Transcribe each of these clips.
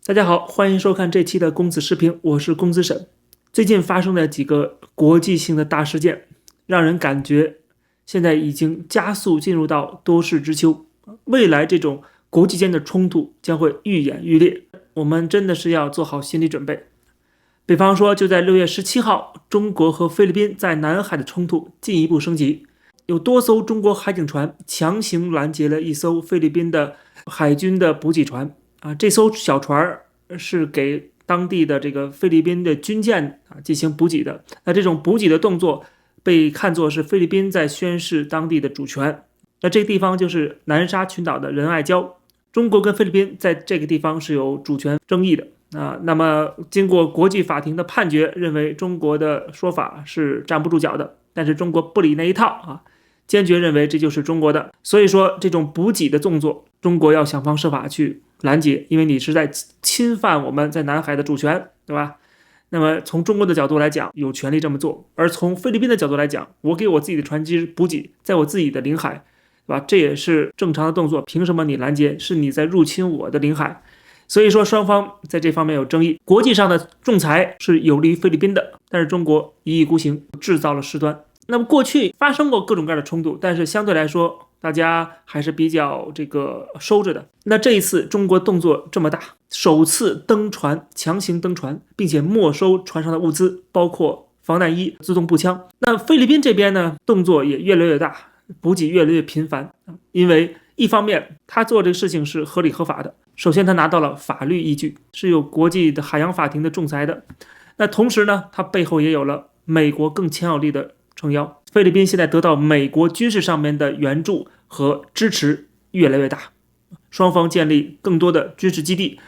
大家好，欢迎收看这期的公子视频，我是公子沈。最近发生的几个国际性的大事件，让人感觉现在已经加速进入到多事之秋，未来这种国际间的冲突将会愈演愈烈，我们真的是要做好心理准备。比方说，就在6月17号，中国和菲律宾在南海的冲突进一步升级，有多艘中国海警船强行拦截了一艘菲律宾的海军的补给船。这艘小船是给当地的这个菲律宾的军舰进行补给的。那这种补给的动作被看作是菲律宾在宣示当地的主权。那这个地方就是南沙群岛的仁爱礁，中国跟菲律宾在这个地方是有主权争议的。那么经过国际法庭的判决，认为中国的说法是站不住脚的，但是中国不理那一套坚决认为这就是中国的。所以说这种补给的动作，中国要想方设法去拦截，因为你是在侵犯我们在南海的主权，对吧？那么从中国的角度来讲，有权利这么做；而从菲律宾的角度来讲，我给我自己的船只补给，在我自己的领海，对吧？这也是正常的动作，凭什么你拦截？是你在入侵我的领海。所以说双方在这方面有争议，国际上的仲裁是有利于菲律宾的，但是中国一意孤行，制造了事端。那么过去发生过各种各样的冲突，但是相对来说大家还是比较收着的。那这一次中国动作这么大，首次登船，强行登船，并且没收船上的物资，包括防弹衣、自动步枪。那菲律宾这边呢，动作也越来越大，补给越来越频繁，因为一方面他做这个事情是合理合法的，首先他拿到了法律依据，是有国际的海洋法庭的仲裁的。那同时呢，他背后也有了美国更强有力的撑腰。菲律宾现在得到美国军事上面的援助和支持越来越大，双方建立更多的军事基地，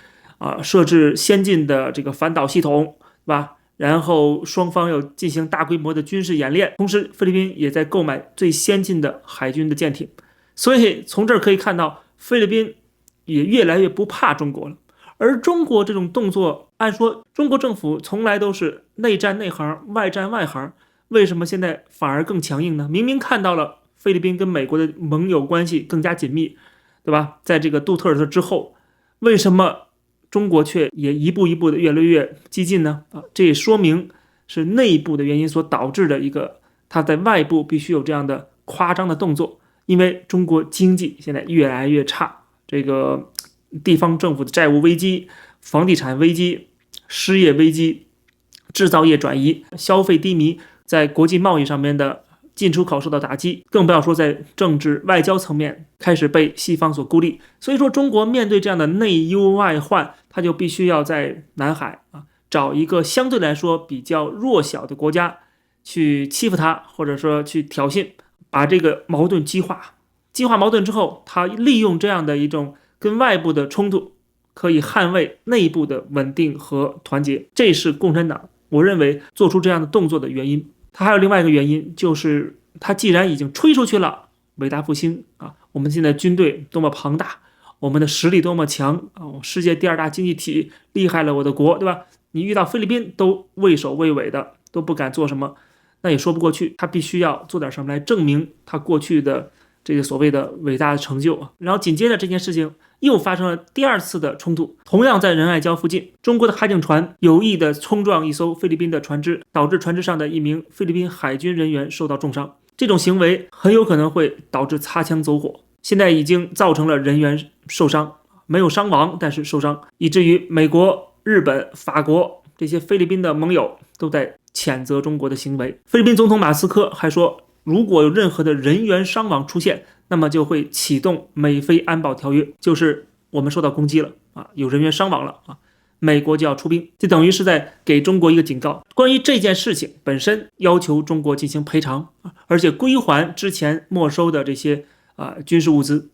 设置先进的这个反导系统，是吧？然后双方又进行大规模的军事演练，同时菲律宾也在购买最先进的海军的舰艇。所以从这儿可以看到，菲律宾也越来越不怕中国了。而中国这种动作，按说中国政府从来都是内战内行，外战外行，为什么现在反而更强硬呢？明明看到了菲律宾跟美国的盟友关系更加紧密，对吧？在这个杜特尔特之后，为什么中国却也一步一步的越来越激进呢？这也说明是内部的原因所导致的一个，它在外部必须有这样的夸张的动作。因为中国经济现在越来越差，这个地方政府的债务危机、房地产危机、失业危机、制造业转移、消费低迷，在国际贸易上面的进出口受到打击，更不要说在政治外交层面开始被西方所孤立。所以说中国面对这样的内忧外患，它就必须要在南海找一个相对来说比较弱小的国家去欺负它，或者说去挑衅，把这个矛盾激化矛盾之后，他利用这样的一种跟外部的冲突，可以捍卫内部的稳定和团结。这是共产党我认为做出这样的动作的原因。他还有另外一个原因，就是他既然已经吹出去了伟大复兴我们现在军队多么庞大，我们的实力多么强世界第2大经济体，厉害了我的国，对吧？你遇到菲律宾都畏首畏尾的，都不敢做什么，那也说不过去。他必须要做点什么来证明他过去的这个所谓的伟大的成就然后紧接着这件事情又发生了第2次的冲突，同样在仁爱礁附近，中国的海警船有意的冲撞一艘菲律宾的船只，导致船只上的一名菲律宾海军人员受到重伤。这种行为很有可能会导致擦枪走火，现在已经造成了人员受伤，没有伤亡，但是受伤，以至于美国、日本、法国这些菲律宾的盟友都在谴责中国的行为。菲律宾总统马斯克还说，如果有任何的人员伤亡出现，那么就会启动美菲安保条约，就是我们受到攻击了有人员伤亡了美国就要出兵，这等于是在给中国一个警告。关于这件事情本身，要求中国进行赔偿而且归还之前没收的这些军事物资。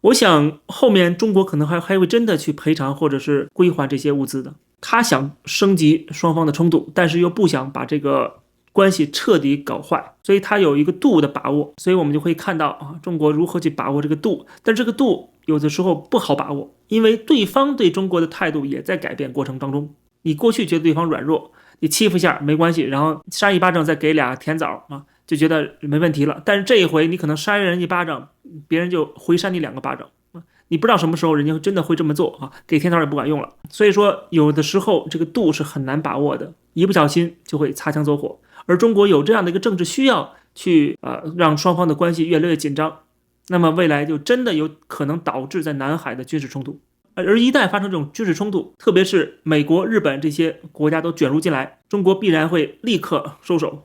我想后面中国可能还会真的去赔偿或者是归还这些物资的。他想升级双方的冲突，但是又不想把这个关系彻底搞坏，所以他有一个度的把握。所以我们就会看到中国如何去把握这个度，但这个度有的时候不好把握，因为对方对中国的态度也在改变过程当中。你过去觉得对方软弱，你欺负一下没关系，然后扇一巴掌再给俩甜枣就觉得没问题了。但是这一回你可能扇人一巴掌，别人就回扇你2个巴掌你不知道什么时候人家真的会这么做啊，给天头也不管用了。所以说有的时候这个度是很难把握的，一不小心就会擦枪走火。而中国有这样的一个政治需要去让双方的关系越来越紧张，那么未来就真的有可能导致在南海的军事冲突。而一旦发生这种军事冲突，特别是美国、日本这些国家都卷入进来，中国必然会立刻收手，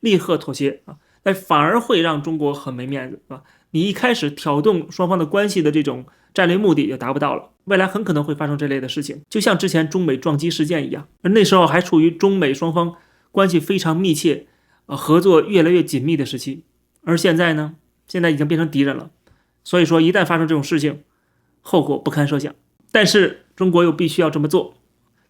立刻妥协啊，但反而会让中国很没面子啊。你一开始挑动双方的关系的这种战略目的也达不到了，未来很可能会发生这类的事情，就像之前中美撞击事件一样，而那时候还处于中美双方关系非常密切，合作越来越紧密的时期。而现在呢，现在已经变成敌人了，所以说一旦发生这种事情，后果不堪设想。但是中国又必须要这么做，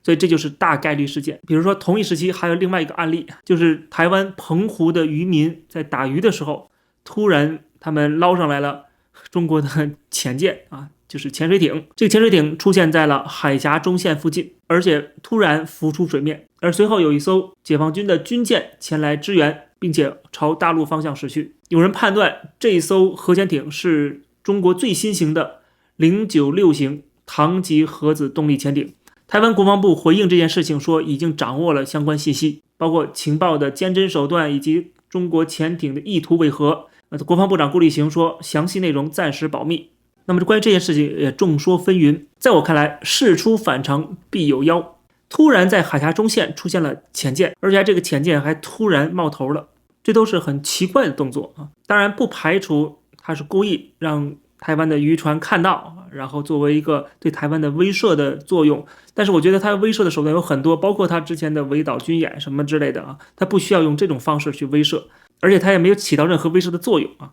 所以这就是大概率事件。比如说同一时期还有另外一个案例，就是台湾澎湖的渔民在打鱼的时候，突然他们捞上来了中国的潜舰啊，就是潜水艇。这个潜水艇出现在了海峡中线附近，而且突然浮出水面，而随后有一艘解放军的军舰前来支援，并且朝大陆方向驶去。有人判断这一艘核潜艇是中国最新型的096型唐级核子动力潜艇。台湾国防部回应这件事情说，已经掌握了相关信息，包括情报的监侦手段以及中国潜艇的意图为何。国防部长顾立行说，详细内容暂时保密。那么关于这件事情也众说纷纭，在我看来，事出反常必有妖。突然在海峡中线出现了潜舰，而且这个潜舰还突然冒头了，这都是很奇怪的动作啊。当然不排除他是故意让台湾的渔船看到，然后作为一个对台湾的威慑的作用。但是我觉得他威慑的手段有很多，包括他之前的围岛军演什么之类的啊，他不需要用这种方式去威慑，而且他也没有起到任何威慑的作用啊。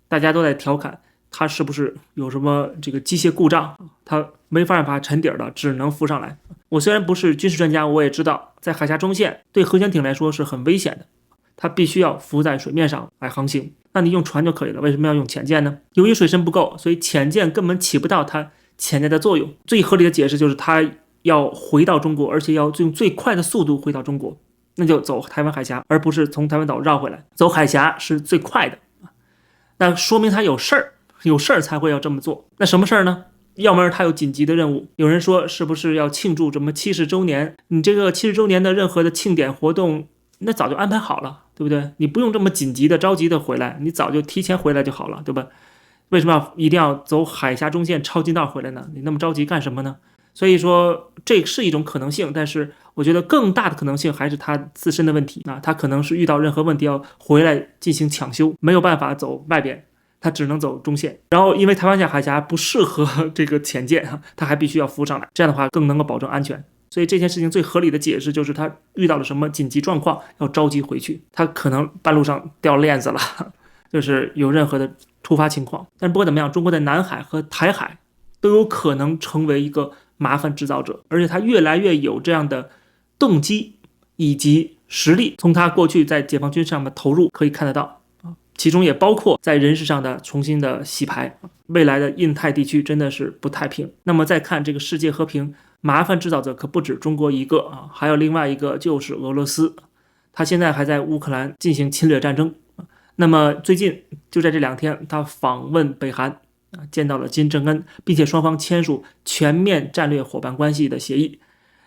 大家都在调侃他是不是有什么这个机械故障，他没办法沉底了，只能浮上来。我虽然不是军事专家，我也知道在海峡中线对核潜艇来说是很危险的，它必须要浮在水面上来航行。那你用船就可以了，为什么要用潜舰呢？由于水深不够，所以潜舰根本起不到它潜在的作用。最合理的解释就是它要回到中国，而且要用最快的速度回到中国，那就走台湾海峡，而不是从台湾岛绕回来。走海峡是最快的，那说明他有事儿才会要这么做。那什么事儿呢？要么他有紧急的任务。有人说是不是要庆祝什么70周年？你这个70周年的任何的庆典活动，那早就安排好了，对不对？你不用这么紧急的着急的回来，你早就提前回来就好了，对吧？为什么一定要走海峡中线超近道回来呢？你那么着急干什么呢？所以说这是一种可能性，但是我觉得更大的可能性还是他自身的问题啊，他可能是遇到任何问题要回来进行抢修，没有办法走外边，他只能走中线。然后因为台湾海峡不适合这个潜舰，他还必须要浮上来，这样的话更能够保证安全。所以这件事情最合理的解释就是他遇到了什么紧急状况要着急回去，他可能半路上掉链子了，就是有任何的突发情况。但不管怎么样，中国在南海和台海都有可能成为一个麻烦制造者，而且他越来越有这样的动机以及实力，从他过去在解放军上的投入可以看得到，其中也包括在人事上的重新的洗牌。未来的印太地区真的是不太平。那么再看这个世界和平，麻烦制造者可不止中国一个啊，还有另外一个就是俄罗斯，他现在还在乌克兰进行侵略战争。那么最近就在这2天，他访问北韩，见到了金正恩，并且双方签署全面战略伙伴关系的协议。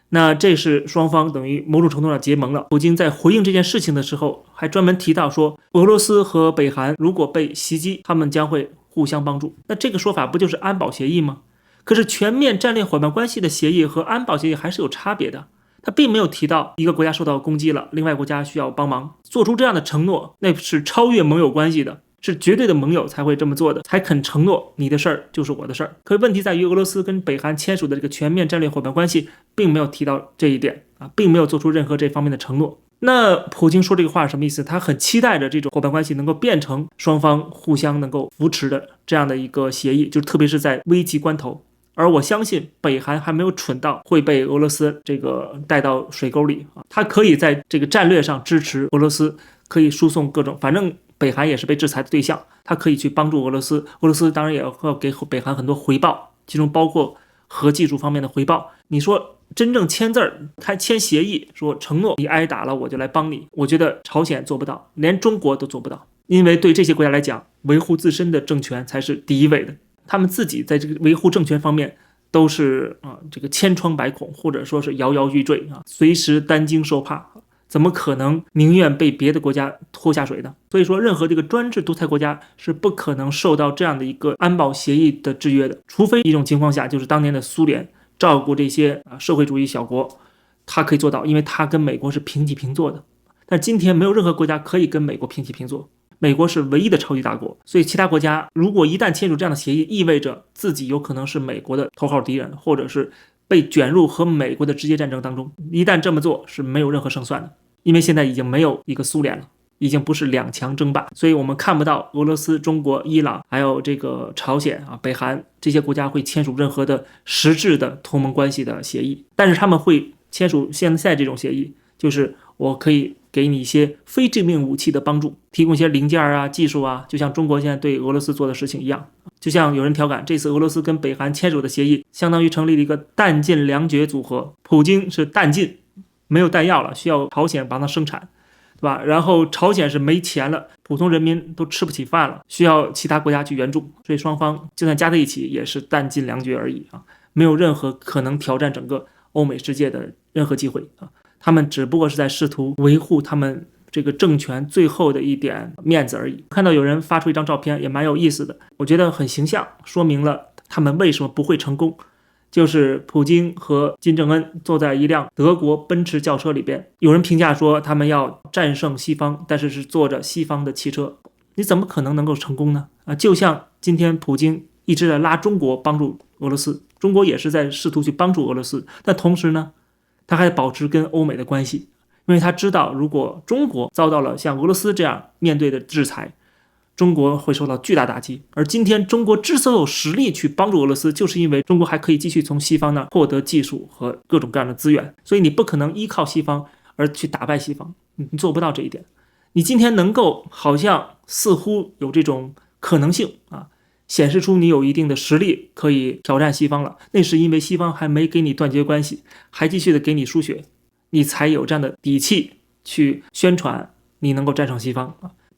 那这是双方等于某种程度上结盟了。普京在回应这件事情的时候，还专门提到说，俄罗斯和北韩如果被袭击，他们将会互相帮助。那这个说法不就是安保协议吗？可是全面战略伙伴关系的协议和安保协议还是有差别的。他并没有提到一个国家受到攻击了，另外国家需要帮忙，做出这样的承诺，那是超越盟友关系的，是绝对的盟友才会这么做的，才肯承诺你的事儿就是我的事儿。可是问题在于，俄罗斯跟北韩签署的这个全面战略伙伴关系并没有提到这一点啊，并没有做出任何这方面的承诺。那普京说这个话是什么意思？他很期待着这种伙伴关系能够变成双方互相能够扶持的这样的一个协议，就特别是在危急关头。而我相信北韩还没有蠢到会被俄罗斯这个带到水沟里啊，他可以在这个战略上支持俄罗斯，可以输送各种，反正北韩也是被制裁的对象，他可以去帮助俄罗斯，俄罗斯当然也要给北韩很多回报，其中包括核技术方面的回报。你说真正签字儿、签协议，说承诺你挨打了我就来帮你，我觉得朝鲜做不到，连中国都做不到，因为对这些国家来讲，维护自身的政权才是第一位的。他们自己在这个维护政权方面都是这个千疮百孔，或者说是摇摇欲坠随时担惊受怕，怎么可能宁愿被别的国家拖下水呢？所以说，任何这个专制独裁国家是不可能受到这样的一个安保协议的制约的，除非一种情况下，就是当年的苏联照顾这些社会主义小国，他可以做到，因为他跟美国是平起平坐的。但今天没有任何国家可以跟美国平起平坐，美国是唯一的超级大国，所以其他国家如果一旦签署这样的协议，意味着自己有可能是美国的头号敌人，或者是被卷入和美国的直接战争当中。一旦这么做是没有任何胜算的，因为现在已经没有一个苏联了，已经不是两强争霸，所以我们看不到俄罗斯、中国、伊朗还有这个朝鲜北韩这些国家会签署任何的实质的同盟关系的协议，但是他们会签署现在这种协议，就是我可以给你一些非致命武器的帮助，提供一些零件技术就像中国现在对俄罗斯做的事情一样。就像有人调侃，这次俄罗斯跟北韩签署的协议相当于成立了一个弹尽粮绝组合，普京是弹尽，没有弹药了，需要朝鲜帮他生产，对吧？然后朝鲜是没钱了，普通人民都吃不起饭了，需要其他国家去援助，所以双方就算加在一起也是弹尽粮绝而已没有任何可能挑战整个欧美世界的任何机会他们只不过是在试图维护他们这个政权最后的一点面子而已。看到有人发出一张照片也蛮有意思的，我觉得很形象，说明了他们为什么不会成功。就是普京和金正恩坐在一辆德国奔驰轿车里边，有人评价说他们要战胜西方，但是是坐着西方的汽车，你怎么可能能够成功呢？就像今天普京一直在拉中国帮助俄罗斯，中国也是在试图去帮助俄罗斯，但同时呢，他还保持跟欧美的关系，因为他知道如果中国遭到了像俄罗斯这样面对的制裁，中国会受到巨大打击。而今天中国之所以有实力去帮助俄罗斯，就是因为中国还可以继续从西方那获得技术和各种各样的资源，所以你不可能依靠西方而去打败西方，你做不到这一点。你今天能够好像似乎有这种可能性显示出你有一定的实力可以挑战西方了，那是因为西方还没给你断绝关系，还继续的给你输血，你才有这样的底气去宣传你能够战胜西方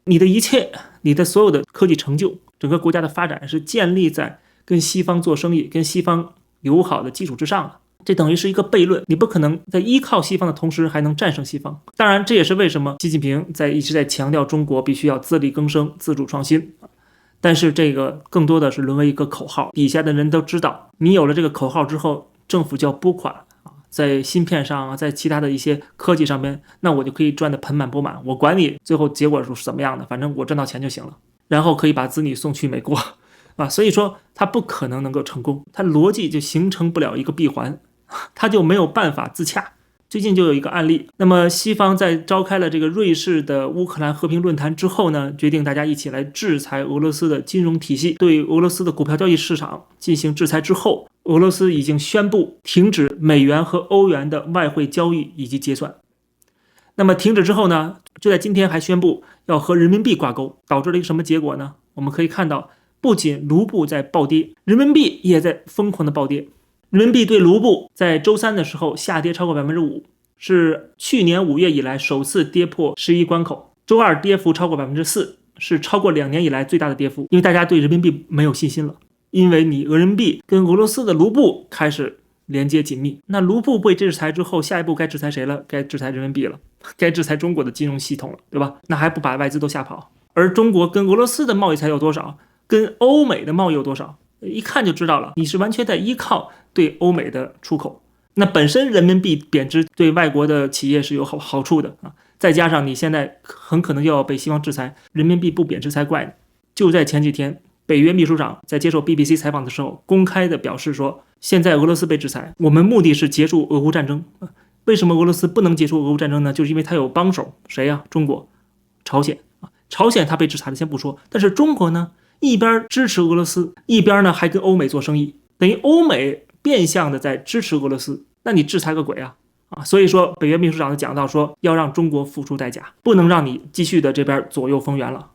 你的一切，你的所有的科技成就，整个国家的发展是建立在跟西方做生意、跟西方友好的基础之上的。这等于是一个悖论，你不可能在依靠西方的同时还能战胜西方。当然，这也是为什么习近平一直在强调中国必须要自力更生、自主创新。但是这个更多的是沦为一个口号，底下的人都知道，你有了这个口号之后，政府就要拨款在芯片上在其他的一些科技上面，那我就可以赚得盆满钵满，我管你最后结果是怎么样的，反正我赚到钱就行了，然后可以把子女送去美国所以说他不可能能够成功，他逻辑就形成不了一个闭环，他就没有办法自洽。最近就有一个案例，那么西方在召开了这个瑞士的乌克兰和平论坛之后呢，决定大家一起来制裁俄罗斯的金融体系，对俄罗斯的股票交易市场进行制裁之后，俄罗斯已经宣布停止美元和欧元的外汇交易以及结算。那么停止之后呢，就在今天还宣布要和人民币挂钩，导致了一个什么结果呢？我们可以看到，不仅卢布在暴跌，人民币也在疯狂的暴跌。人民币对卢布在周三的时候下跌超过 5%， 是去年5月以来首次跌破11关口。周二跌幅超过 4%， 是超过2年以来最大的跌幅，因为大家对人民币没有信心了，因为你人民币跟俄罗斯的卢布开始连接紧密，那卢布被制裁之后，下一步该制裁谁了？该制裁人民币了，该制裁中国的金融系统了，对吧？那还不把外资都吓跑？而中国跟俄罗斯的贸易才有多少？跟欧美的贸易有多少？一看就知道了，你是完全在依靠对欧美的出口。那本身人民币贬值对外国的企业是有好处的再加上你现在很可能又要被西方制裁，人民币不贬值才怪呢。就在前几天，北约秘书长在接受 BBC 采访的时候，公开的表示说，现在俄罗斯被制裁，我们目的是结束俄乌战争。为什么俄罗斯不能结束俄乌战争呢？就是因为它有帮手，谁呀？中国、朝鲜朝鲜它被制裁了先不说，但是中国呢，一边支持俄罗斯，一边呢还跟欧美做生意，等于欧美变相的在支持俄罗斯，那你制裁个鬼所以说北约秘书长就讲到说，要让中国付出代价，不能让你继续的这边左右逢源了，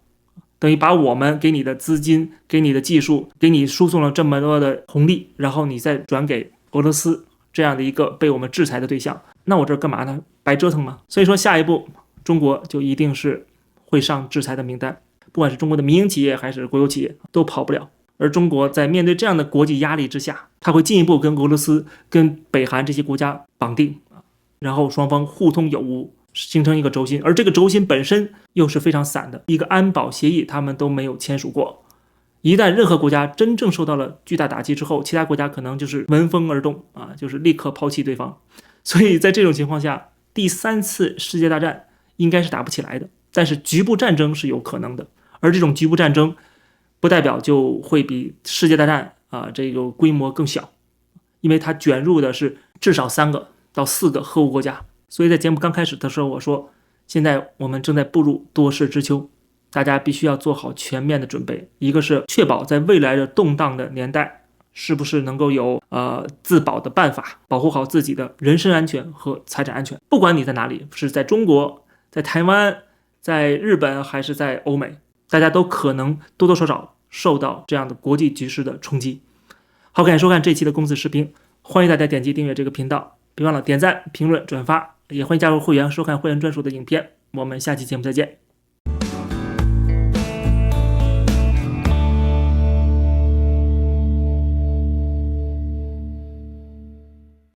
等于把我们给你的资金、给你的技术、给你输送了这么多的红利，然后你再转给俄罗斯这样的一个被我们制裁的对象，那我这干嘛呢？白折腾吗？所以说下一步中国就一定是会上制裁的名单，不管是中国的民营企业还是国有企业都跑不了。而中国在面对这样的国际压力之下，它会进一步跟俄罗斯、跟北韩这些国家绑定，然后双方互通有无，形成一个轴心。而这个轴心本身又是非常散的，一个安保协议他们都没有签署过。一旦任何国家真正受到了巨大打击之后，其他国家可能就是闻风而动就是立刻抛弃对方。所以在这种情况下，第3次世界大战应该是打不起来的，但是局部战争是有可能的。而这种局部战争不代表就会比世界大战这个规模更小，因为它卷入的是至少3个到4个核武国家。所以在节目刚开始的时候我说，现在我们正在步入多事之秋，大家必须要做好全面的准备。一个是确保在未来的动荡的年代，是不是能够有自保的办法，保护好自己的人身安全和财产安全。不管你在哪里，是在中国、在台湾、在日本还是在欧美，大家都可能多多少少受到这样的国际局势的冲击。好，感谢收看这期的公子视频，欢迎大家点击订阅这个频道，别忘了点赞、评论、转发，也欢迎加入会员收看会员专属的影片。我们下期节目再见。